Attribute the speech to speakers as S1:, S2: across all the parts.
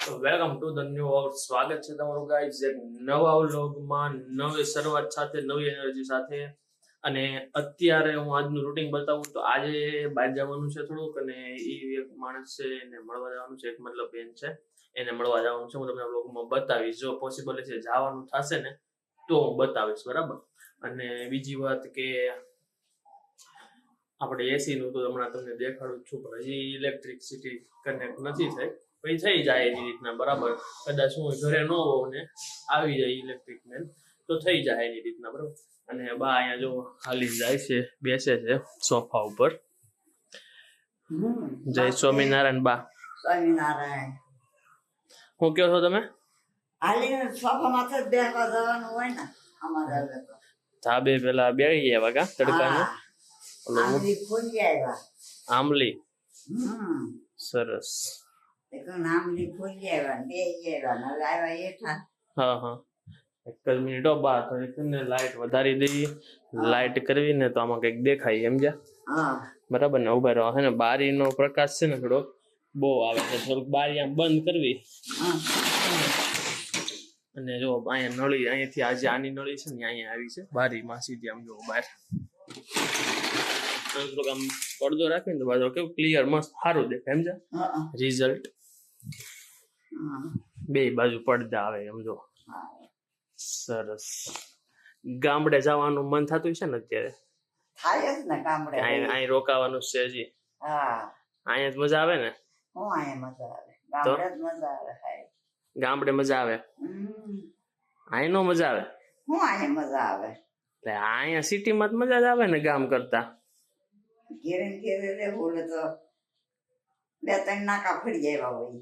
S1: Welcome to the new world. સ્વાગત છે તમારું ગાઈઝ એક નવા વ્લોગમાં, નવી શરૂઆત સાથે, નવી એનર્જી સાથે. અને અત્યારે હું આજનું રૂટીન બતાવું તો આજે બહાર જવાનું છે થોડુંક, અને એ એક માણસ છે એને મળવા જવાનું છે, એક મતલબ બેન છે એને મળવા જવાનું છે. હું તમને વ્લોગમાં બતાવીશ, જો પોસિબલ છે જવાનું થશે ને તો હું બતાવીશ, બરાબર. અને બીજી વાત કે આપણે એસી નું તો હમણાં તમને દેખાડું છું, પણ હજી ઇલેક્ટ્રિસિટી કનેક્ટ નથી થઈ, પછી થઈ જાય એની રીતના, બરાબર. કદાચ હું ઘરે ન હોઉં ને આવી જાય ઇલેક્ટ્રિક મેન તો થઈ જાય એની રીતના, બરાબર. અને બા અહીંયા જો હાલી જાય છે, બેસે છે સોફા ઉપર. જય સ્વામિનારાયણ બા.
S2: સ્વામિનારાયણ.
S1: શું કહો છો તમે?
S2: હાલીને સોફામાં જ બેસવા જવાનું હોય ને અમારે હવે તો.
S1: ધાબે પેલા બેસી ગયા વાગા તડકાનું.
S2: આંબલી ખોલી આવ્યા.
S1: આંબલી સરસ.
S2: આંબલી ખોલી આવ્યા ને બેસી આવ્યા ને હવે આવ્યા હેઠા.
S1: હા હા, એક જ મિનિટ બા, થોડીક ને લાઈટ વધારી દઈએ. લાઈટ કરવી ને તો આમાં કઈક દેખાય, સમજ્યા?
S2: હા
S1: બરાબર ને. ઉભા રહો. હે ને બારીનો પ્રકાશ છે ને થોડોક બહુ આવે છે, થોડુંક બારી આમ બંધ કરવી. અને જો અહીંયા નળી, અહીંયાથી આજે આની નળી છે ને અહીંયા આવી છે બારીમાં સીધી, આમ જો બહાર થોડુંક આમ પડદો રાખીને તો બાજુ કેવું ક્લિયર મસ્ત સારું દેખાય, સમજ્યા? રિઝલ્ટ બે બાજુ પડદા આવે, સમજો. સરસ. ગામડે જવાનું મન થતું છે ને અત્યારે?
S2: થાય જ ને ગામડે.
S1: અહીં રોકાવાનું છે હજી?
S2: હા,
S1: અહીંયા જ મજા આવે ને?
S2: હું અહીંયા મજા આવે, ગામડે જ મજા આવે.
S1: ગામડે મજા આવે, અહીં નો મજા આવે.
S2: હું અહીંયા મજા આવે
S1: એટલે અહીંયા સિટીમાં જ મજા જ આવે ને ગામ કરતા.
S2: ઘેરે ઘેરે રહેવું તો 2-3 નાકા ફરી આવ્યા હોય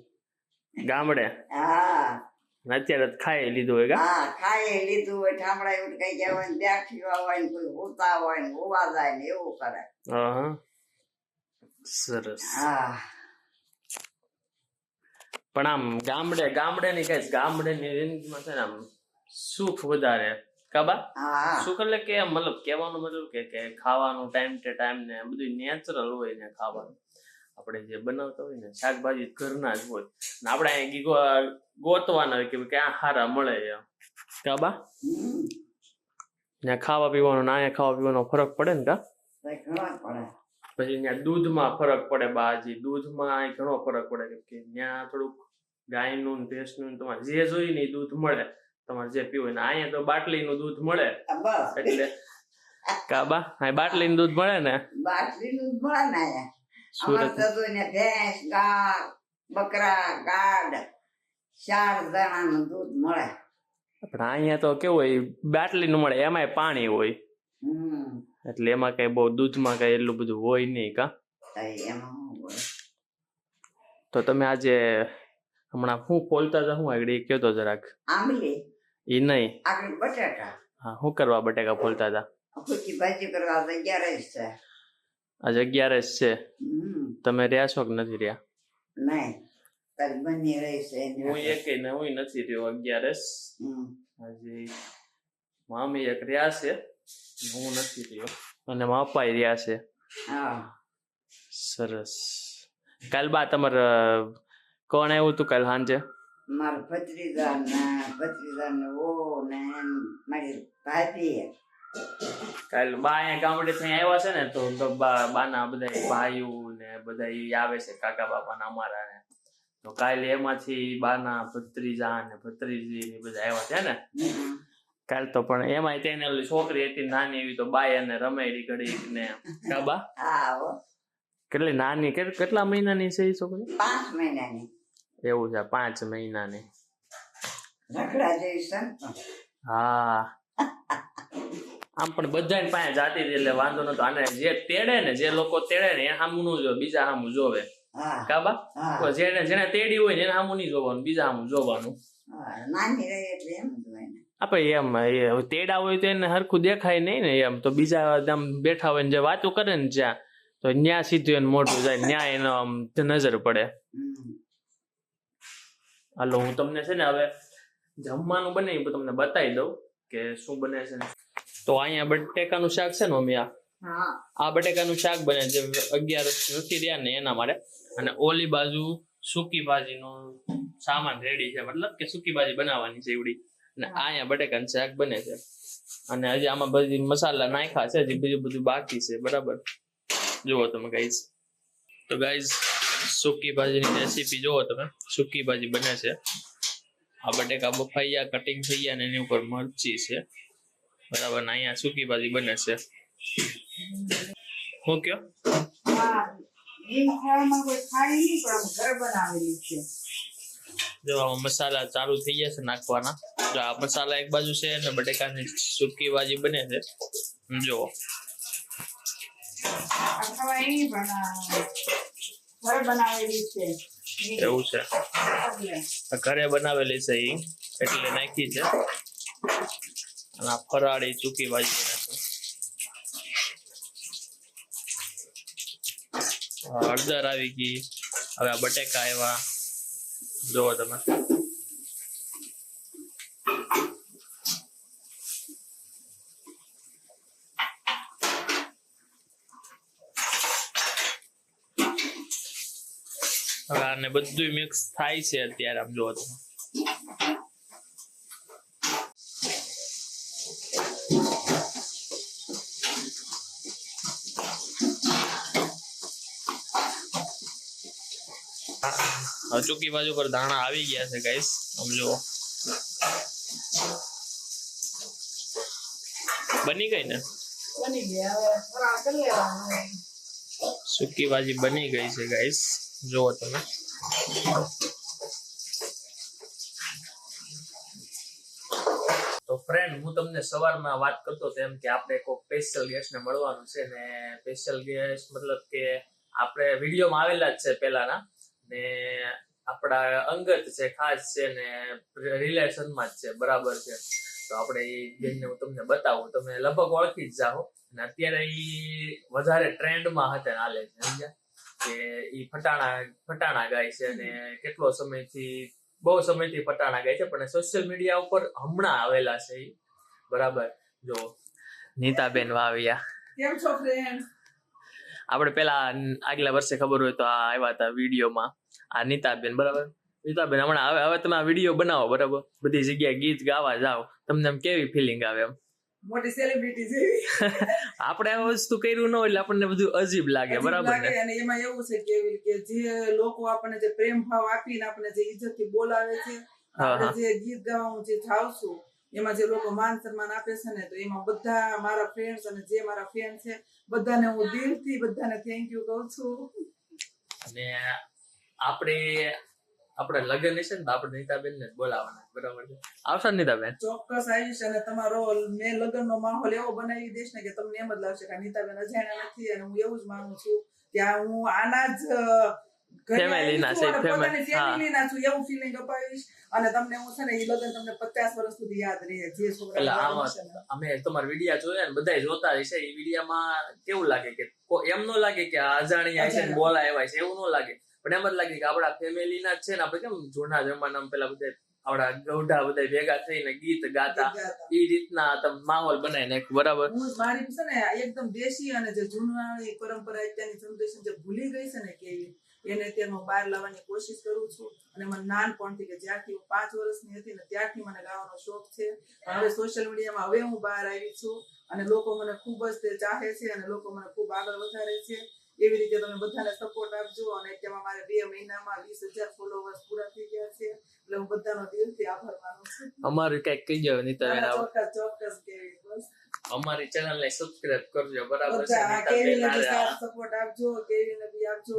S1: ગામડે.
S2: હા,
S1: અત્યારે ખાઈ લીધું હોય.
S2: હા, ખાઈ લીધું હોય, ઠામડા એવું કઈ ગયા હોય ને બેઠી હોય ને કોઈ હોતા હોય ને હોવા જાય ને એવું કરે.
S1: હા, સરસ.
S2: હા,
S1: પણ આમ ગામડે ની કઈ ગામડે ની જિંદગીમાં છે ને આમ સુખ વધારે કાબા. સુખ એટલે કે મતલબ કહેવાનું મતલબ કે ખાવાનું ટાઈમ ટુ ટાઈમ ને બધું નેચરલ હોય ને ખાવાનું. આપણે જે બનાવતા હોય ને શાકભાજી ઘરના જ હોય ને આપણે અહીંયા ગોતવાના હોય કે ક્યાં સારા મળે એમ કાબા. ત્યાં ખાવા પીવાનો ને અહીંયા ખાવા પીવાનો ફરક પડે ને કા? પછી ત્યાં દૂધમાં ફરક પડે બાજી, દૂધમાં ઘણો ફરક પડે કે ત્યાં થોડુંક ગાયનું ભેંસનું તમારે જે જોઈએ ને એ દૂધ મળે, તમારે જે પીવું. ને અહીંયા તો બાટલીનું દૂધ મળે એટલે કાબા અહીં બાટલીનું દૂધ મળે ને.
S2: બાટલીનું દૂધ મળે ને અહીંયા. ભેંસ, ગાય, બકરા, ગાડ 4 જણાનું દૂધ મળે.
S1: પણ અહીંયા તો કેવું હોય, બાટલીનું મળે એમાંય પાણી હોય, એટલે એમાં કઈ બહુ દૂધમાં કઈ એટલું બધું હોય નહીં કા? તો તમે આજે હમણાં શું ખોલતા હતા? હું આગળ કયો તો જરાક.
S2: આંબલી
S1: એ નહીં,
S2: આગળ બટાકા.
S1: હા, શું કરવા બટાકા ખોલતા હતા?
S2: ખુશી ભાજી કરવા 11 છે.
S1: આજે 11 છે. તમે રહ્યા છો કે નથી રહ્યા?
S2: નહીં, તારી બની રહી છે.
S1: હું એકે ને હું નથી રહ્યો 11. હજી મામી એક રહ્યા છે, હું નથી રહ્યો, અને મારા પપ્પા રહ્યા છે. સરસ. કાલ બા તમારે કોણ આવ્યું તું કાલ સાંજે?
S2: મારા ભત્રીજા ને ઓ ને મારી ભાભી.
S1: કાલ બા અહીંયા ગામડે થી આવ્યા છે ને તો બાના બધા ભાઈઓ ને બધા આવે છે, કાકા બાપા ના અમારા ને. તો કાલે એમાંથી બાના ભત્રીજા ને ભત્રીજી ને બધા આવ્યા છે ને કાલ. તો પણ એમાં તેને છોકરી હતી નાની એવી, તો બાય અને રમેડી ઘડી ને કાબા. કેટલી નાની, કેટલા મહિનાની છે એ છોકરી?
S2: 5 મહિનાની.
S1: એવું છે, 5 મહિનાની.
S2: રખડા જેવી છે. હા,
S1: આમ પણ બધા પાસે જાતી હતી એટલે વાંધો નતો. આને જે તેડે ને, જે લોકો તેડે ને એ સામું નું જોવે, બીજા સામું જોવે કાબા. જેને તેડી હોય ને એને સામું નહીં જોવાનું, બીજા સામું જોવાનું.
S2: નાની રહી એટલે એમ જ હોય ને
S1: આપડે. એમ તેડા હોય તો એને હરખું દેખાય નહીં ને, એમ તો બીજા આમ બેઠા હોય ને જે વાતો કરે ને જ્યાં, તો ન્યા સીધું એને મોઢું જાય, ન્યા એનો આમ નજર પડે. હાલો, હું તમને છે ને હવે જમવાનું બને એ તમને બતાવી દઉં કે શું બને છે. તો અહીંયા બટેકાનું શાક છે ને મમ્મી, આ બટેકાનું શાક બને જે 11 નથી રહ્યા ને એના માટે. અને ઓલી બાજુ સૂકી ભાજીનો સામાન રેડી છે, મતલબ કે સૂકી ભાજી બનાવવાની છે એવડી. અને અહીંયા બટેકાનું શાક બને છે, અને હજી આમાં બધી મસાલા નાખ્યા છે, હજી બીજું બધું બાકી છે. બરાબર, જુઓ તમે ગાઈસ. તો ગાઈસ, સૂકી ભાજીની રેસીપી જુઓ તમે. સૂકી ભાજી બને છે. આ બટેકા બફાઈ ગયા, કટિંગ થઈ ગયા, અને એની ઉપર મરચી છે. બરાબર ને અહીંયા સૂકી ભાજી બને છે. હું કયો જો આમાં મસાલા ચાલુ થઈ ગયા છે નાખવાના. જો આ મસાલા એક બાજુ છે અને બટેકાની સૂકી ભાજી બને છે. જો એવું છે, ઘરે બનાવેલી છે ઈ એટલે નાખી છે. અને આ ફરાળી સૂકી ભાજી બને છે. હળદર આવી ગઈ, હવે આ બટેકા આવ્યા. જોવો તમે. હવે આને બધું મિક્સ થાય છે અત્યારે. આમ જોવો તમે. હવે સૂકી બાજુ પર દાણા આવી ગયા છે ગાઈસ. સમજો બની ગઈ ને, સૂકી ભાજી બની ગઈ છે ગાઈસ. જુઓ તમે. તો ફ્રેન્ડ, હું તમને સવારમાં વાત કરતો હતો એમ કે આપણે કોઈ સ્પેશિયલ ગેસ્ટને મળવાનું છે. ને સ્પેશિયલ ગેસ્ટ મતલબ કે આપણે વિડીયોમાં આવેલા જ છે પહેલાના, ને આપણા અંગત છે, ખાસ છે, ને રિલેશનમાં જ છે. બરાબર છે. તો આપણે એ બેનને હું તમને બતાવું, તમે લગભગ ઓળખી જ જાઓ. અને અત્યારે એ વધારે ટ્રેન્ડમાં હતા હાલે છે, સમજ્યા કે એ ફટાણા ગાય છે. અને કેટલો સમયથી, બહુ સમયથી ફટાણા ગાય છે, પણ સોશિયલ મીડિયા ઉપર હમણાં આવેલા છે એ. બરાબર. જો નીતાબેન વાવિયા,
S2: કેમ છો ફ્રેન્ડ?
S1: આપણે પેલા આગલા વર્ષે ખબર હોય તો આ આવ્યા હતા વિડીયોમાં. આ નીતાબેન. બરાબર. નીતાબેન, હમણાં હવે તમે આ વિડીયો બનાવો. બરાબર. બધી જગ્યાએ ગીત ગાવા જાઓ, તમને એમ કેવી ફિલિંગ આવે? એમ
S2: મોટી સેલિબ્રિટી જેવી.
S1: આપણે આ વસ્તુ કર્યું ન હોય એટલે આપણને બધું અજીબ લાગે. બરાબર ને?
S2: અને એમાં એવું છે કે જે લોકો આપણને જે પ્રેમ ભાવ આપીને આપણને જે ઇજ્જતથી બોલાવે છે, આપણે જે ગીત ગાવાનું જે જાવશું, એમાં જે લોકો માન સન્માન આપે છે ને, તો એમાં બધા મારા ફ્રેન્ડ્સ અને જે મારા ફ્રેન્ડ છે બધાને હું દિલથી બધાને થેન્ક યુ કહું છું.
S1: અને આપણે લગ્ન છે ને, તો આપણે નીતાબેન ને જ બોલાવાના. બરાબર છે? આવશે નીતાબેન?
S2: ચોક્કસ આવીશ. અને તમારો મેં લગ્નનો માહોલ એવો બનાવી દઈશ ને કે તમને એમ જ લાગશે કે નીતાબેન અજાણ્યા નથી. અને હું એવું જ માનું છું કે હું આના જ
S1: ફેમિલીના છે,
S2: ફેમિલીના છું એવું ફિલિંગ અપાવીશ. અને તમને હું છે ને એ લગ્ન તમને 50 વર્ષ સુધી યાદ રહે. જે છોકરા
S1: અમે તમારા વિડીયા જોયા ને, બધા જોતા હશે. એ વિડીયામાં કેવું લાગે કે એમ ન લાગે કે અજાણ્યા છે ને બોલા એવા છે, એવું ન લાગે. પણ એમ જ લાગે કે આપણા ફેમિલીના જ છે ને. આપણે કેમ જૂના જમાનામાં પેલા બધા આપડા ગૌઢા બધા ભેગા થઈને ગીત ગાતા, એ રીતના તમે માહોલ બનાવી નાખ્યો. બરાબર.
S2: મારી છે ને એકદમ દેશી અને જે જૂના પરંપરા અત્યારની જનરેશન જે ભૂલી ગઈ છે ને કેવી, એને અત્યારે હું બહાર લાવવાની કોશિશ કરું છું. અને મને નાનપણથી કે જ્યારથી હું 5 વર્ષની હતી ને ત્યારથી મને ગાવાનો શોખ છે. હવે સોશિયલ મીડિયામાં હવે હું બહાર આવી છું અને લોકો મને ખૂબ જ ચાહે છે અને લોકો મને ખૂબ આગળ વધારે છે. એવી રીતે તમે બધાને સપોર્ટ આપજો. અને તેમાં મારે 2 મહિનામાં 20,000 ફોલોવર્સ પૂરા થઈ ગયા છે. એટલે હું બધાનો દિલથી આભાર માનું છું.
S1: અમારું કઈક કહી જાવ નીતાબેન.
S2: ચોક્કસ કેવી બસ
S1: અમારી ચેનલ ને સબસ્ક્રાઇબ કરજો. બરાબર છે?
S2: કેવીને સપોર્ટ આપજો, કેવીને બી આપજો.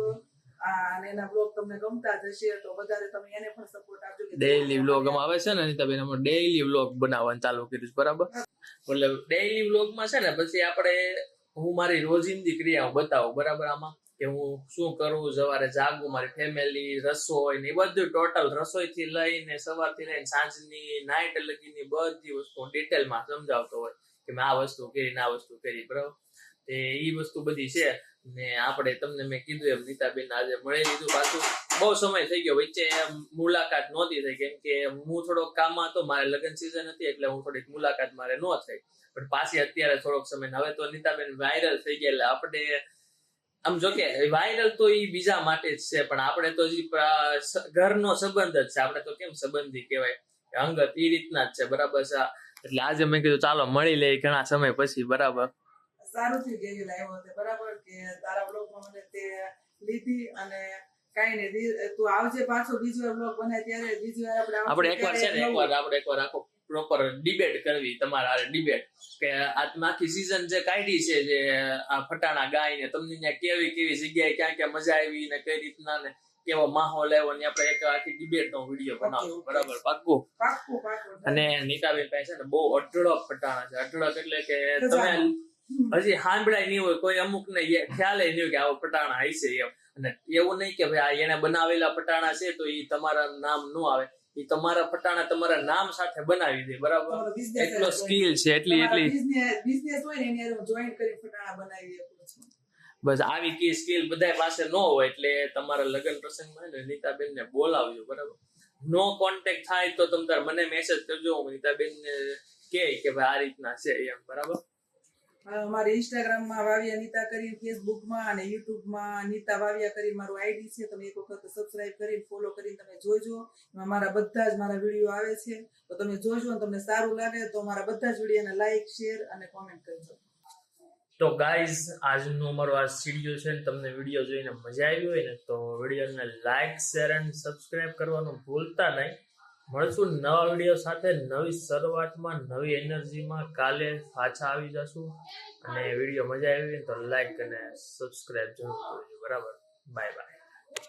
S2: અને એના બ્લોગ તમને ગમતા જ હશે તો વધારે તમે એને પણ સપોર્ટ આપજો.
S1: ડેઈલી વ્લોગ આવે છે ને નીતાબેન, અમે ડેઈલી વ્લોગ બનાવવાનું ચાલુ કર્યું. બરાબર. એટલે ડેઈલી વ્લોગમાં છે ને પછી આપણે હું મારી રોજિંદી ક્રિયાઓ બતાવું. બરાબર. આમાં કે હું શું કરું, સવારે જાગું, મારી ફેમિલી, રસોઈ ને એ બધું ટોટલ, રસોઈ થી લઈને સવારથી લઈને સાંજની નાઇટ લગીની બધી વસ્તુ ડિટેલમાં સમજાવતો હોય કે મેં આ વસ્તુ કરી ને આ વસ્તુ કરી. બરાબર. એ વસ્તુ બધી છે. ને આપણે તમને મેં કીધું એમ નીતાબેન આજે મળી લીધું. પાછું બહુ સમય થઈ ગયો, વચ્ચે મુલાકાત નહોતી થઈ, કેમ કે હું થોડોક કામમાં હતો, મારે લગ્ન સિઝન હતી એટલે હું થોડીક મુલાકાત મારે ન થઈ. પણ પાછી અત્યારે થોડોક સમય, હવે તો નીતાબેન વાયરલ થઈ ગયા એટલે આપણે આમ જો કે વાયરલ તો એ બીજા માટે જ છે, પણ આપણે તો હજી ઘરનો સંબંધ જ છે. આપણે તો કેમ સંબંધી કહેવાય, અંગત એ રીતના જ છે, બરાબર છે. એટલે આજે મેં કીધું ચાલો મળી લે ઘણા સમય પછી, બરાબર.
S2: સારું થયું ગેજલ આવ્યો હતો, બરાબર, કે તારા બ્લોગમાં મને તે લીધી. અને કાંઈ નહીં, તું આવજે પાછો બીજી વાર બ્લોગ બનાય ત્યારે, બીજી વાર
S1: આપણે એકવાર છે ને એકવાર આખો પ્રોપર ડિબેટ કરવી તમારા ડિબેટ, કે આખી સીઝન જે કાઢી છે, જે આ ફટાણા ગાય ને તમને ત્યાં કેવી કેવી જગ્યાએ ક્યાં ક્યાં મજા આવી ને કઈ રીતના ને કેવો માહોલ આવ્યો ને આપણે એક આખી ડિબેટ નો વિડીયો બનાવશું, બરાબર? પાક્કું. અને નીતાબેન પાસે છે ને બહુ અઢળક ફટાણા છે. અઢળક એટલે કે તમે હજી સાંભળાય નહીં હોય, કોઈ અમુક ને ખ્યાલ નહીં હોય કે આવો ફટાણા હશે એમ. અને એવું નહીં કે ભાઈ આ એને બનાવેલા ફટાણા છે તો એ તમારા નામ ન આવે, એ તમારા ફટાણા તમારા નામ સાથે બનાવી દે, બરાબર? એટલો સ્કિલ છે, એટલી
S2: બિઝનેસ હોય ને એની અંદર જોઈન કરી ફટાણા બનાવી દે.
S1: બસ આવી કી સ્કિલ બધા પાસે ન હોય, એટલે તમારા લગ્ન પ્રસંગમાં ને નીતાબેન ને બોલાવજો, બરાબર? નો કોન્ટેક્ટ થાય તો તમે તાર મને મેસેજ કરજો, હું નીતાબેન ને કે ભાઈ આ રીતના છે એમ, બરાબર?
S2: મારી ઇન્સ્ટાગ્રામમાં વાવિયા નીતા કરી, ફેસબુકમાં અને યુટ્યુબમાં નીતા વાવિયા કરી મારું આઈડી છે. તમે એક વખત સબસ્ક્રાઇબ કરીને ફોલો કરીને તમે જોજો. એમાં મારા બધા જ મારા વિડીયો આવે છે, તો તમે જોજો. અને તમને સારું લાગે તો મારા બધા જ વિડીયોને લાઈક, શેર અને કોમેન્ટ કરજો.
S1: તો ગાઈઝ, આજનો અમારો આ વિડીયો છે ને, તમને વિડીયો જોઈને મજા આવી હોય ને તો વિડીયોને લાઈક, શેર અને સબસ્ક્રાઇબ કરવાનું ભૂલતા નહીં. મળશું નવા વિડીયો સાથે, નવી શરૂઆતમાં, નવી એનર્જીમાં. કાલે પાછા આવી જશું. અને વિડીયો મજા આવી હોય તો લાઈક અને સબસ્ક્રાઇબ જરૂર કરજો, બરાબર? Bye bye.